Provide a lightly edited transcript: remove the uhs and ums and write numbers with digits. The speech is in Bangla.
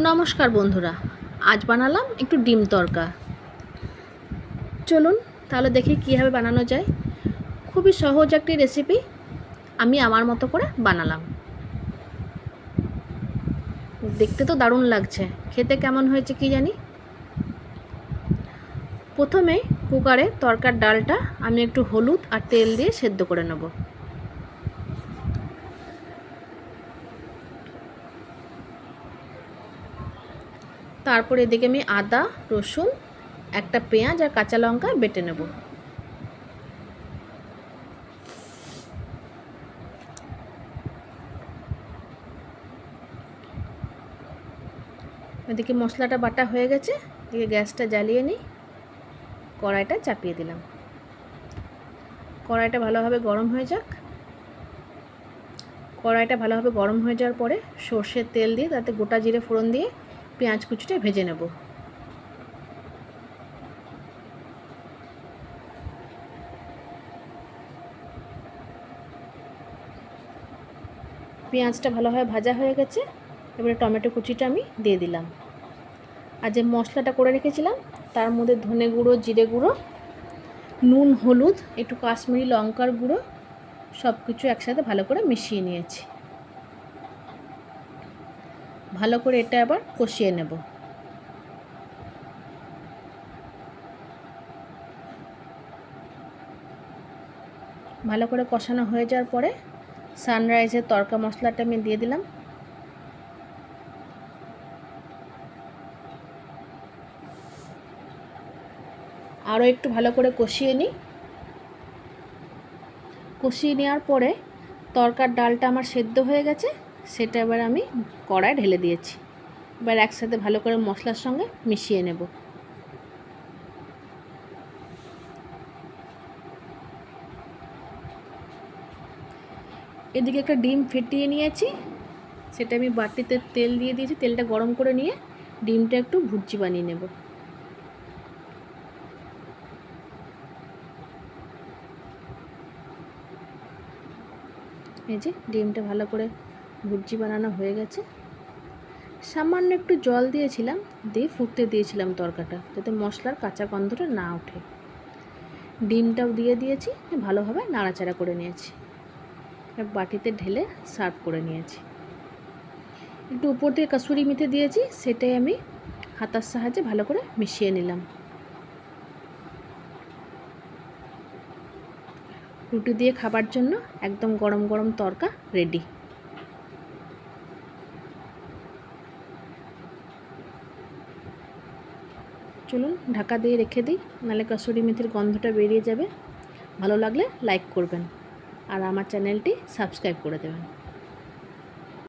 নমস্কার বন্ধুরা, আজ বানালাম একটু ডিম তড়কা। চলুন তাহলে দেখি কীভাবে বানানো যায়। খুবই সহজ একটি রেসিপি, আমি আমার মতো করে বানালাম। দেখতে তো দারুণ লাগছে, খেতে কেমন হয়েছে কি জানি। প্রথমে কুকারে তড়কার ডালটা আমি একটু হলুদ আর তেল দিয়ে সেদ্ধ করে নেব। তারপর এদিকে আমি আদা, রসুন, একটা পেঁয়াজ আর কাঁচা লঙ্কা বেটে নেব। এদিকে মশলাটা বাটা হয়ে গেছে, এদিকে গ্যাসটা জ্বালিয়ে নিই, কড়াইটা চাপিয়ে দিলাম। কড়াইটা ভালোভাবে গরম হয়ে যাক। কড়াইটা ভালোভাবে গরম হয়ে যাওয়ার পরে সর্ষের তেল দিয়ে তাতে গোটা জিরে ফোড়ন দিয়ে পেঁয়াজ কুচিটা ভেজে নেব। পেঁয়াজটা ভালোভাবে ভাজা হয়ে গেছে, এবারে টমেটো কুচিটা আমি দিয়ে দিলাম। আর যে মশলাটা করে রেখেছিলাম তার মধ্যে ধনে গুঁড়ো, জিরে গুঁড়ো, নুন, হলুদ, একটু কাশ্মীরি লঙ্কার গুঁড়ো সব কিছু একসাথে ভালো করে মিশিয়ে নিয়েছি। ভালো করে এটা আবার কষিয়ে নেব। ভালো করে কষানো হয়ে যাওয়ার পরে সানরাইজের তড়কা মশলাটা আমি দিয়ে দিলাম। আরও একটু ভালো করে কষিয়ে নিই। কষিয়ে নেওয়ার পরে তড়কার ডালটা আমার সেদ্ধ হয়ে গেছে, সেটা এবার আমি কড়ায় ঢেলে দিয়েছি। এবার একসাথে ভালো করে মশলার সঙ্গে মিশিয়ে নেব। এদিকে একটা ডিম ফেটিয়ে নিয়েছি, সেটা আমি বাটিতে তেল দিয়ে দিয়েছি। তেলটা গরম করে নিয়ে ডিমটা একটু ভুর্জি বানিয়ে নেব। এই যে ডিমটা ভালো করে ভুর্জি বানানো হয়ে গেছে। সামান্য একটু জল দিয়েছিলাম, দিয়ে ফুটতে দিয়েছিলাম তরকাটা, যাতে মশলার কাঁচা গন্ধটা না ওঠে। ডিমটাও দিয়ে দিয়েছি, ভালোভাবে নাড়াচাড়া করে নিয়েছি। বাটিতে ঢেলে সার্ভ করে নিয়েছি। একটু উপর দিয়ে কসুরি মেথি দিয়েছি, সেটাই আমি হাতার সাহায্যে ভালো করে মিশিয়ে নিলাম। রুটি দিয়ে খাবার জন্য একদম গরম গরম তড়কা রেডি। চলুন ঢাকা দিয়ে রেখে দিই, নাহলে কসুরি মেথির গন্ধটা বেরিয়ে যাবে। ভালো লাগলে লাইক করবেন আর আমার চ্যানেলটি সাবস্ক্রাইব করে দেবেন।